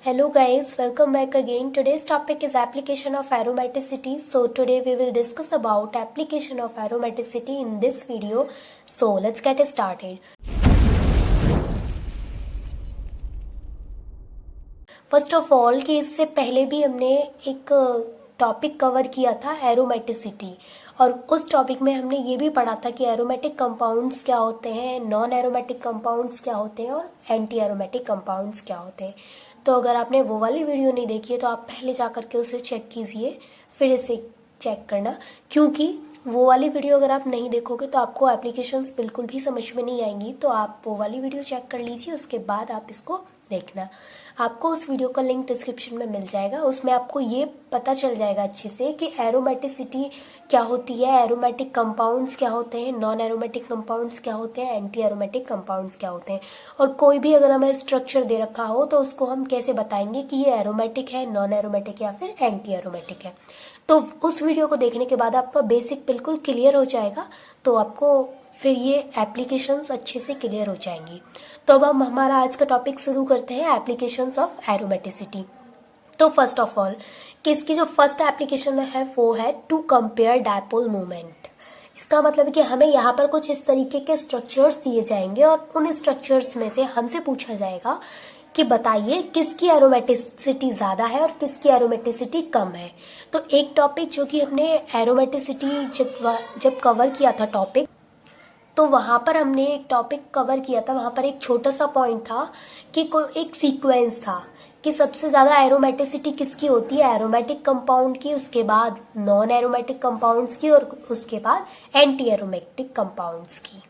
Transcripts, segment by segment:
Hello guys, welcome back again. Today's topic is application of aromaticity. So today we will discuss about application of aromaticity in this video. So let's get started. First of all कि इससे पहले भी हमने एक topic cover किया था aromaticity, और उस टॉपिक में हमने ये भी पढ़ा था कि एरोमेटिक कंपाउंड्स क्या होते हैं, नॉन एरोमेटिक कंपाउंड्स क्या होते हैं और एंटी एरोमेटिक कंपाउंड्स क्या होते हैं। तो अगर आपने वो वाली वीडियो नहीं देखी है तो आप पहले जा करके उसे चेक कीजिए, फिर इसे चेक करना, क्योंकि वो वाली वीडियो अगर आप नहीं देखोगे तो आपको एप्लीकेशंस बिल्कुल भी समझ में नहीं आएंगी। तो आप वो वाली वीडियो चेक कर लीजिए, उसके बाद आप इसको देखना। आपको उस वीडियो का लिंक डिस्क्रिप्शन में मिल जाएगा, उसमें आपको ये पता चल जाएगा अच्छे से कि एरोमेटिसिटी क्या होती है, एरोमेटिक कंपाउंड्स क्या होते हैं, नॉन एरोमेटिक कंपाउंड्स क्या होते हैं, एंटी एरोमेटिक कंपाउंड्स क्या होते हैं। और कोई भी अगर हमें स्ट्रक्चर दे रखा हो तो उसको हम कैसे बताएंगे कि ये एरोमेटिक है, नॉन एरोमेटिक या फिर एंटी एरोमेटिक है। तो उस वीडियो को देखने के बाद आपका बेसिक बिल्कुल क्लियर हो जाएगा, तो आपको फिर ये एप्लीकेशंस अच्छे से क्लियर हो जाएंगी। तो अब हम हमारा आज का टॉपिक शुरू करते हैं, एप्लीकेशंस ऑफ एरोमेटिसिटी। तो फर्स्ट ऑफ ऑल कि इसकी जो फर्स्ट एप्लीकेशन है वो है टू कंपेयर डायपोल मोमेंट। इसका मतलब है कि हमें यहाँ पर कुछ इस तरीके के स्ट्रक्चर्स दिए जाएंगे और उन स्ट्रक्चर्स में से हमसे पूछा जाएगा कि बताइए किसकी एरोमेटिसिटी ज्यादा है और किसकी एरोमेटिसिटी कम है। तो एक टॉपिक जो कि हमने एरोमेटिसिटी जब कवर किया था टॉपिक, तो वहां पर हमने एक टॉपिक कवर किया था, वहां पर एक छोटा सा पॉइंट था कि कोई एक सीक्वेंस था कि सबसे ज्यादा एरोमेटिसिटी किसकी होती है, एरोमेटिक कंपाउंड की, उसके बाद नॉन एरोमेटिक कंपाउंड्स की और उसके बाद एंटी एरोमेटिक कंपाउंड्स की।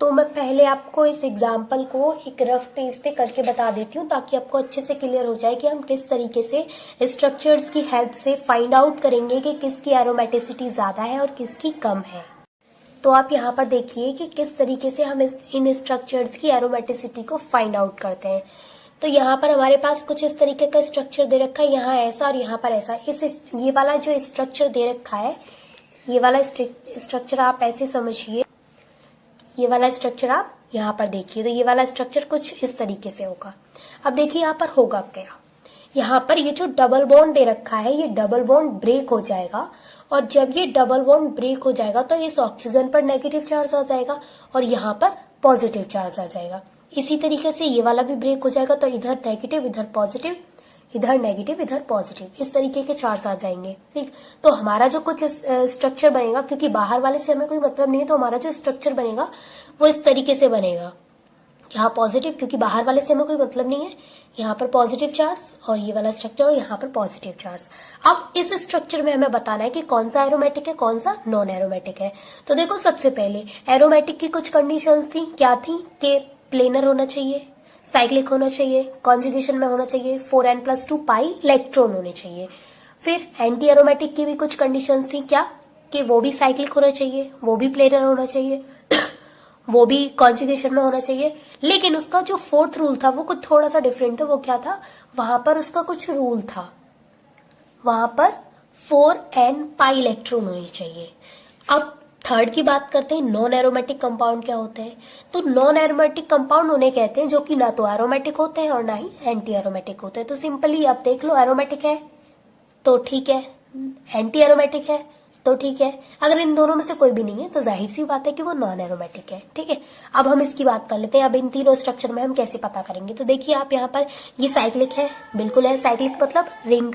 तो मैं पहले आपको इस एग्जाम्पल को एक रफ पेज पे करके बता देती हूँ ताकि आपको अच्छे से क्लियर हो जाए कि हम किस तरीके से स्ट्रक्चर्स की हेल्प से फाइंड आउट करेंगे कि किसकी एरोमेटिसिटी ज्यादा है और किसकी कम है। तो आप यहाँ पर देखिए कि किस तरीके से हम इन स्ट्रक्चर्स की एरोमेटिसिटी को फाइंड आउट करते हैं। तो यहाँ पर हमारे पास कुछ इस तरीके का स्ट्रक्चर दे रखा है, यहाँ ऐसा और यहाँ पर ऐसा। ये वाला जो स्ट्रक्चर दे रखा है, ये वाला स्ट्रक्चर आप ऐसे समझिए, ये वाला स्ट्रक्चर आप यहाँ पर देखिए, तो ये वाला स्ट्रक्चर कुछ इस तरीके से होगा। अब देखिए यहाँ पर होगा क्या, यहाँ पर ये जो डबल बॉन्ड दे रखा है ये डबल बॉन्ड ब्रेक हो जाएगा, और जब ये डबल बॉन्ड ब्रेक हो जाएगा तो इस ऑक्सीजन पर नेगेटिव चार्ज आ जाएगा और यहाँ पर पॉजिटिव चार्ज आ जाएगा। इसी तरीके से ये वाला भी ब्रेक हो जाएगा, तो इधर नेगेटिव इधर पॉजिटिव, इधर नेगेटिव इधर पॉजिटिव, इस तरीके के चार्ज आ जाएंगे। ठीक, तो हमारा जो कुछ स्ट्रक्चर बनेगा, क्योंकि बाहर वाले से हमें कोई मतलब नहीं है, तो हमारा जो स्ट्रक्चर बनेगा वो इस तरीके से बनेगा। यहाँ पॉजिटिव, क्योंकि बाहर वाले से हमें कोई मतलब नहीं है, यहाँ पर पॉजिटिव चार्ज और ये वाला स्ट्रक्चर और यहाँ पर पॉजिटिव चार्ज। अब इस स्ट्रक्चर में हमें बताना है कि कौन सा एरोमेटिक है कौन सा नॉन एरोमेटिक है। तो देखो सबसे पहले एरोमेटिक की कुछ कंडीशंस थी, क्या थी कि प्लेनर होना चाहिए, साइक्लिक होना चाहिए, कॉन्जुगेशन में होना चाहिए, 4n+2 पाई इलेक्ट्रॉन होने चाहिए। फिर एंटी एरोमेटिक की भी कुछ कंडीशंस थी, क्या कि वो भी साइक्लिक होना चाहिए, वो भी प्लेनर होना चाहिए, वो भी कॉन्जुगेशन में होना चाहिए। लेकिन उसका जो फोर्थ रूल था वो कुछ थोड़ा सा डिफरेंट था। वो क्या था, वहां पर उसका कुछ रूल था, वहां पर 4n पाई इलेक्ट्रॉन होनी चाहिए। अब थर्ड की बात करते हैं, नॉन एरोमेटिक कंपाउंड क्या होते हैं। तो नॉन एरोमेटिक कंपाउंड उन्हें कहते हैं जो कि ना तो एरोमेटिक होते हैं और ना ही एंटी एरोमेटिक होते हैं। तो सिंपली आप देख लो, एरोमेटिक है तो ठीक है, एंटी एरोमेटिक है तो ठीक है, अगर इन दोनों में से कोई भी नहीं है तो जाहिर सी बात है कि वो नॉन एरोमेटिक है। ठीक है, अब हम इसकी बात कर लेते हैं। अब इन तीनों स्ट्रक्चर में हम कैसे पता करेंगे, तो देखिए आप यहाँ पर ये साइक्लिक है, बिल्कुल है, साइक्लिक मतलब रिंग।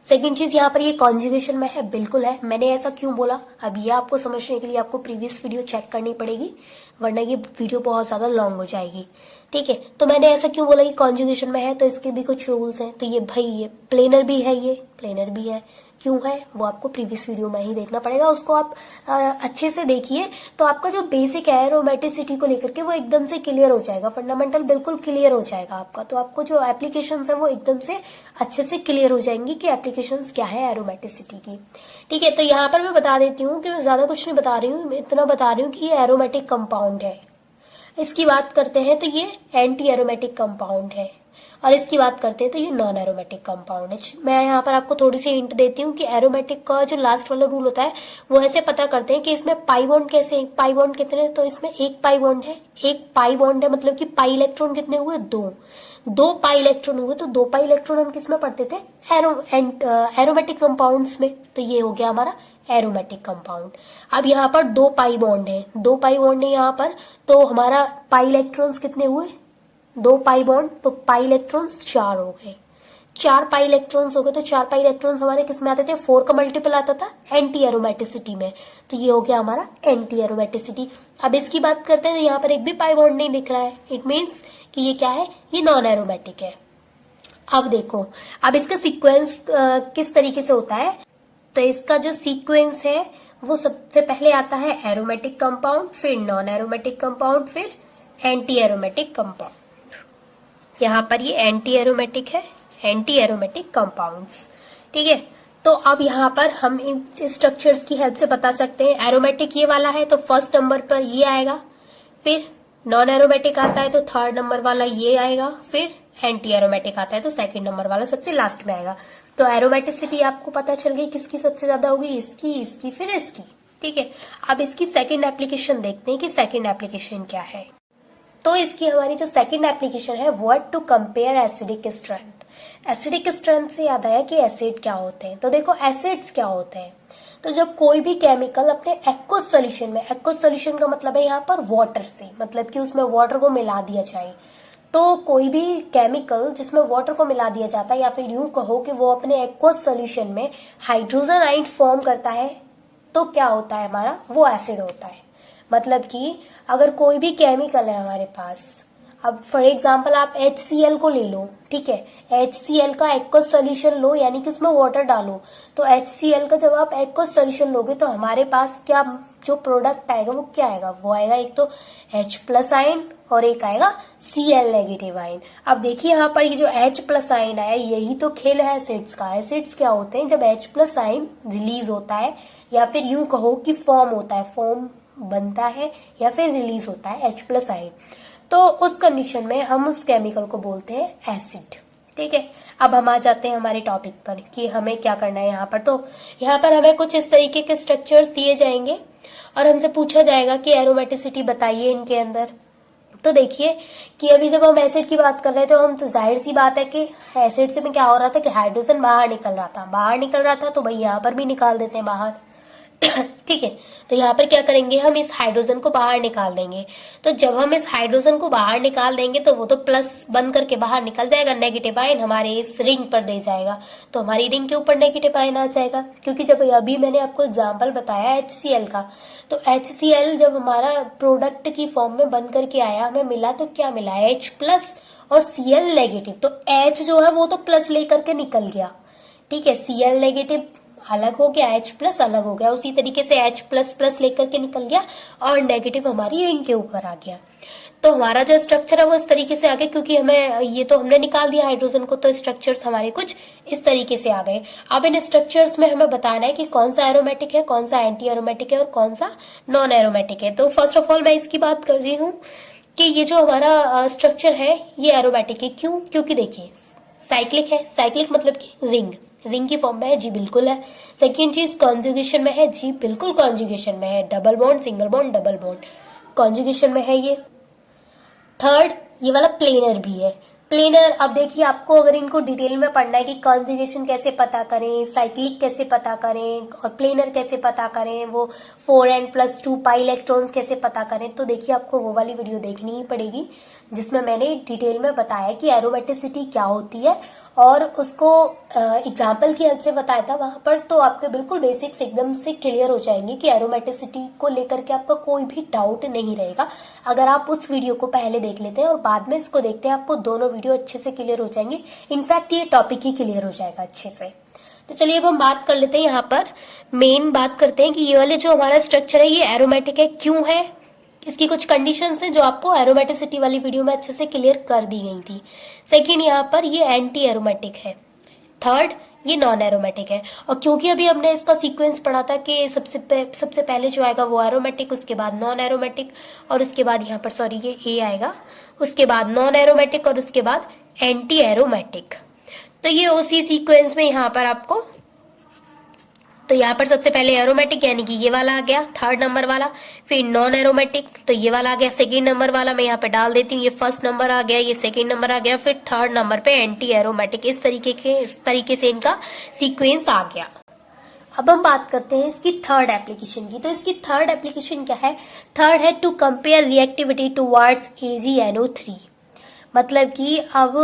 सेकेंड चीज यहाँ पर ये कॉन्जुगेशन में है, बिल्कुल है। मैंने ऐसा क्यों बोला, अब ये आपको समझने के लिए आपको प्रीवियस वीडियो चेक करनी पड़ेगी, वरना ये वीडियो बहुत ज्यादा लॉन्ग हो जाएगी। ठीक है, तो मैंने ऐसा क्यों बोला कि कॉन्जुगेशन में है, तो इसके भी कुछ रूल्स हैं। तो ये भाई ये प्लेनर भी है, ये प्लेनर भी है, क्यों है वो आपको प्रीवियस वीडियो में ही देखना पड़ेगा, उसको आप अच्छे से देखिए तो आपका जो बेसिक है एरोमेटिसिटी को लेकर के वो एकदम से क्लियर हो जाएगा, फंडामेंटल बिल्कुल क्लियर हो जाएगा आपका। तो आपको जो एप्लीकेशंस है वो एकदम से अच्छे से क्लियर हो जाएंगी कि एप्लीकेशंस क्या है एरोमेटिसिटी की। ठीक है, तो यहाँ पर मैं बता देती हूँ कि मैं ज्यादा कुछ नहीं बता रही हूँ, इतना बता रही हूँ कि ये एरोमेटिक कंपाउंड है। इसकी बात करते हैं तो ये एंटी एरोमेटिक कंपाउंड है। और इसकी बात करते हैं तो ये नॉन एरोमेटिक कंपाउंड है। मैं यहाँ पर आपको थोड़ी सी हिंट देती हूँ कि एरोमेटिक का जो लास्ट वाला रूल होता है वो ऐसे पता करते हैं कि इसमें पाई बॉन्ड कैसे, पाई बॉन्ड कितने, तो इसमें एक पाई बॉन्ड है, एक पाई बॉन्ड है मतलब कि पाई इलेक्ट्रॉन कितने हुए, दो पाई इलेक्ट्रॉन हुए, तो दो पाई इलेक्ट्रॉन हम किस में पढ़ते थे, एरोमेटिक कंपाउंड्स में, तो ये हो गया हमारा एरोमेटिक कंपाउंड। अब यहाँ पर दो पाई बॉन्ड है, दो पाई बॉन्ड है यहाँ पर, तो हमारा पाई इलेक्ट्रॉन्स कितने हुए, दो पाई बॉन्ड, तो पाई इलेक्ट्रॉन्स 4 हो गए, 4 पाई इलेक्ट्रॉन्स हो गए, तो 4 पाई इलेक्ट्रॉन्स हमारे किस में आते थे, 4 का मल्टीपल आता था एंटी एरोमेटिसिटी में, तो ये हो गया हमारा एंटी एरोमेटिसिटी। अब इसकी बात करते हैं तो यहाँ पर एक भी पाई बॉन्ड नहीं दिख रहा है, इट मीन्स कि ये क्या है, ये नॉन एरोमेटिक है। अब देखो, अब इसका सीक्वेंस किस तरीके से होता है, तो इसका जो सीक्वेंस है वो सबसे पहले आता है एरोमेटिक कंपाउंड, फिर नॉन एरोमेटिक कंपाउंड, फिर एंटी एरोमेटिक कंपाउंड। यहाँ पर ये एंटी एरोमेटिक है, एंटी एरोमेटिक कंपाउंड्स, ठीक है। तो अब यहाँ पर हम इन स्ट्रक्चर्स की हेल्प से बता सकते हैं, एरोमेटिक ये वाला है तो फर्स्ट नंबर पर ये आएगा, फिर नॉन एरोमेटिक आता है तो थर्ड नंबर वाला ये आएगा, फिर एंटी एरोमेटिक आता है तो सेकंड नंबर वाला सबसे लास्ट में आएगा। तो एरोमेटिसिटी आपको पता चल गई किसकी सबसे ज्यादा होगी, इसकी, इसकी, फिर इसकी, ठीक है। अब इसकी सेकंड एप्लीकेशन देखते हैं कि सेकंड एप्लीकेशन क्या है। तो इसकी हमारी जो सेकंड एप्लीकेशन है वो है to compare acidic strength. Acidic strength से याद आया कि एसिड क्या होते हैं, तो देखो एसिड्स क्या होते हैं, तो जब कोई भी केमिकल अपने एक्वस सॉल्यूशन में, एक्वस सॉल्यूशन का मतलब है यहाँ पर वाटर से, मतलब कि उसमें वाटर को मिला दिया जाए, तो कोई भी केमिकल जिसमें वाटर को मिला दिया जाता है, या फिर यूं कहो कि वो अपने एक्वस सॉल्यूशन में हाइड्रोजन आयन फॉर्म करता है, तो क्या होता है हमारा, वो एसिड होता है। मतलब कि अगर कोई भी केमिकल है हमारे पास, अब फॉर एग्जांपल आप HCl को ले लो, ठीक है, HCl का एक्वस सॉल्यूशन लो, यानी कि उसमें वाटर डालो, तो HCl का जब आप एक्वस सॉल्यूशन लोगे तो हमारे पास क्या जो प्रोडक्ट आएगा वो क्या आएगा, वो आएगा एक तो H+ आयन और एक आएगा Cl नेगेटिव आयन। अब देखिए यहाँ पर ये जो H+ आयन आया, यही तो खेल है एसिड्स का। एसिड्स क्या होते हैं, जब H+ आयन रिलीज होता है, या फिर यूं कहो कि फॉर्म होता है, फॉर्म बनता है या फिर रिलीज होता है H+ आयन, तो उस कंडीशन में हम उस केमिकल को बोलते हैं एसिड, ठीक है। अब हम आ जाते हैं हमारे टॉपिक पर कि हमें क्या करना है यहाँ पर। तो यहाँ पर हमें कुछ इस तरीके के स्ट्रक्चर्स दिए जाएंगे और हमसे पूछा जाएगा कि एरोमेटिसिटी बताइए इनके अंदर। तो देखिए कि अभी जब हम एसिड की बात कर रहे थे, तो हम तो जाहिर सी बात है कि एसिड से में क्या हो रहा था कि हाइड्रोजन बाहर निकल रहा था, तो भाई यहाँ पर भी निकाल देते हैं बाहर, ठीक है। तो यहाँ पर क्या करेंगे, हम इस हाइड्रोजन को बाहर निकाल देंगे। तो जब हम इस हाइड्रोजन को बाहर निकाल देंगे तो वो तो प्लस बन करके बाहर निकल जाएगा, नेगेटिव आयन हमारे इस रिंग पर दे जाएगा, तो हमारी रिंग के ऊपर नेगेटिव आयन आ जाएगा। क्योंकि जब अभी मैंने आपको एग्जाम्पल बताया HCl का, तो HCl जब हमारा प्रोडक्ट की फॉर्म में बन करके आया, हमें मिला तो क्या मिला, H+ और Cl नेगेटिव, तो H जो है वो तो प्लस लेकर के निकल गया, ठीक है, Cl नेगेटिव अलग हो गया, H+ अलग हो गया, उसी तरीके से H++ लेकर के निकल गया और नेगेटिव हमारी रिंग के ऊपर आ गया। तो हमारा जो स्ट्रक्चर है वो इस तरीके से आ गया, क्योंकि हमें ये तो हमने निकाल दिया हाइड्रोजन को, तो स्ट्रक्चर्स हमारे कुछ इस तरीके से आ गए। अब इन स्ट्रक्चर्स में हमें बताना है कि कौन सा एरोमेटिक है, कौन सा एंटी एरोमेटिक है और कौन सा नॉन एरोमेटिक है। तो फर्स्ट ऑफ ऑल मैं इसकी बात कर रही हूँ कि ये जो हमारा स्ट्रक्चर है ये एरोमेटिक है। क्यों, क्योंकि देखिए साइक्लिक है, साइक्लिक मतलब कि रिंग की फॉर्म में है, जी बिल्कुल है। सेकेंड चीज कॉन्जुगेशन में है, जी बिल्कुल कॉन्जुगेशन में है, double bond, single bond, double bond conjugation में है ये। थर्ड, ये वाला प्लेनर भी है। प्लेनर, अब देखिए आपको अगर इनको डिटेल में पढ़ना है कि कॉन्जुगेशन कैसे पता करें, साइक्लिक कैसे पता करें और प्लेनर कैसे पता करें, वो 4n+2 पाई इलेक्ट्रॉन्स कैसे पता करें, तो देखिए आपको वो वाली वीडियो देखनी ही पड़ेगी जिसमें मैंने डिटेल में बताया कि एरोमेटिसिटी क्या होती है और उसको एग्जाम्पल की हेल्प से बताया था वहां पर। तो आपके बिल्कुल बेसिक्स एकदम से क्लियर हो जाएंगे कि एरोमेटिसिटी को लेकर के आपका कोई भी डाउट नहीं रहेगा अगर आप उस वीडियो को पहले देख लेते हैं और बाद में इसको देखते हैं, आपको दोनों वीडियो अच्छे से क्लियर हो जाएंगे। इनफैक्ट ये टॉपिक ही क्लियर हो जाएगा अच्छे से। तो चलिए अब हम बात कर लेते हैं, यहाँ पर मेन बात करते हैं कि ये वाले जो हमारा स्ट्रक्चर है ये एरोमेटिक है, क्यों है, इसकी कुछ कंडीशंस हैं जो आपको एरोमेटिसिटी वाली वीडियो में अच्छे से क्लियर कर दी गई थी। सेकेंड, यहाँ पर ये एंटी एरोमेटिक है। थर्ड, ये नॉन एरोमेटिक है। और क्योंकि अभी हमने इसका सीक्वेंस पढ़ा था कि सबसे पहले जो आएगा वो एरोमेटिक, उसके बाद नॉन एरोमेटिक और उसके बाद यहाँ पर ये ए आएगा, उसके बाद नॉन एरोमेटिक और उसके बाद एंटी एरोमेटिक। तो ये उसी सीक्वेंस में यहाँ पर आपको, तो यहाँ पर सबसे पहले एरोमेटिक यानी कि ये वाला आ गया थर्ड नंबर वाला, फिर नॉन एरोमेटिक तो ये वाला आ गया सेकेंड नंबर वाला, मैं यहाँ पे डाल देती हूँ, ये फर्स्ट नंबर आ गया, ये सेकेंड नंबर आ गया, फिर थर्ड नंबर पे एंटी एरोमेटिक। इस तरीके से इनका सीक्वेंस आ गया। अब हम बात करते हैं इसकी थर्ड एप्लीकेशन की। तो इसकी थर्ड एप्लीकेशन क्या है? थर्ड है to compare reactivity towards AgNO3। मतलब कि अब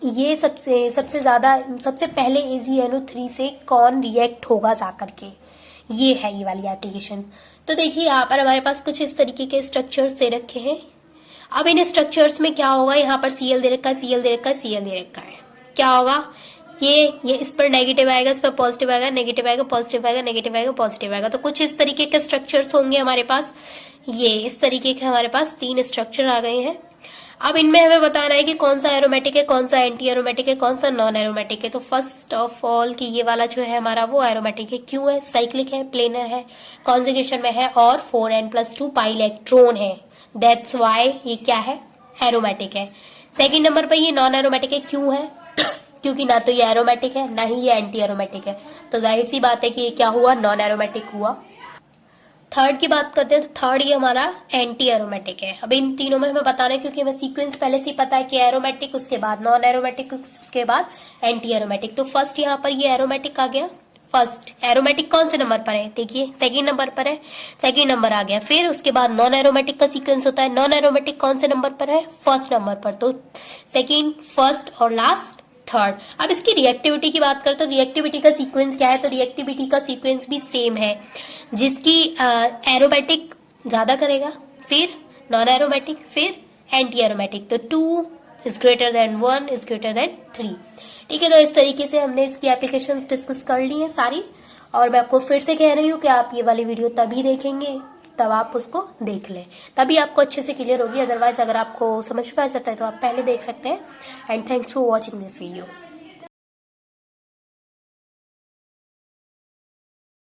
ये सबसे ज़्यादा सबसे पहले AgNO3 से कौन रिएक्ट होगा जा करके, ये है ये वाली एप्लीकेशन। तो देखिए यहाँ पर हमारे पास कुछ इस तरीके के स्ट्रक्चर्स दे रखे हैं। अब इन स्ट्रक्चर्स में क्या होगा, यहाँ पर Cl दे रखा है, Cl दे रखा है, Cl दे रखा है, क्या होगा, ये इस पर नेगेटिव आएगा, इस पर पॉजिटिव आएगा, नेगेटिव आएगा, पॉजिटिव आएगा, नेगेटिव आएगा, पॉजिटिव आएगा। तो कुछ इस तरीके के स्ट्रक्चर्स होंगे हमारे पास। ये इस तरीके के हमारे पास 3 स्ट्रक्चर आ गए हैं। अब इनमें हमें बताना है कि कौन सा एरोमेटिक है, कौन सा एंटी एरोमेटिक है, कौन सा नॉन एरोमेटिक है। तो फर्स्ट ऑफ ऑल कि ये वाला जो है हमारा वो एरोमेटिक है। क्यों है? साइक्लिक है, प्लेनर है, कॉन्जुगेशन में है और 4n+2 पाई इलेक्ट्रॉन है, दैट्स वाई ये क्या है, एरोमेटिक है। सेकेंड नंबर पर ये नॉन एरोमेटिक है। क्यों है? क्योंकि ना तो ये एरोमेटिक है ना ही ये एंटी एरोमेटिक है, तो जाहिर सी बात है कि ये क्या हुआ, नॉन एरोमेटिक हुआ। थर्ड की बात करते हैं तो थर्ड ये हमारा एंटी एरोमेटिक है। अब इन तीनों में हमें बताना है, क्योंकि हमें सीक्वेंस पहले से ही पता है कि एरोमेटिक, उसके बाद नॉन एरोमेटिक, उसके बाद एंटी एरोमेटिक। तो फर्स्ट यहाँ पर ये एरोमेटिक आ गया। फर्स्ट एरोमेटिक कौन से नंबर पर है? देखिए सेकंड नंबर पर है, सेकंड नंबर आ गया। फिर उसके बाद नॉन एरोमेटिक का सीक्वेंस होता है, नॉन एरोमेटिक कौन से नंबर पर है? फर्स्ट नंबर पर। तो सेकंड, फर्स्ट और लास्ट थर्ड। अब इसकी रिएक्टिविटी की बात करें तो रिएक्टिविटी का सीक्वेंस क्या है? तो रिएक्टिविटी का सीक्वेंस भी सेम है, जिसकी एरोमेटिक ज्यादा करेगा, फिर नॉन एरोमेटिक, फिर एंटी एरोमेटिक। तो 2 is greater than 1 is greater than 3। ठीक है, तो इस तरीके से हमने इसकी एप्लीकेशंस डिस्कस कर ली है सारी। और मैं आपको फिर से कह रही हूँ कि आप ये वाली वीडियो तभी देखेंगे तब आप उसको देख लें, तभी आपको अच्छे से क्लियर होगी। अदरवाइज अगर आपको समझ में आ जाता है तो आप पहले देख सकते हैं। And thanks for watching this video.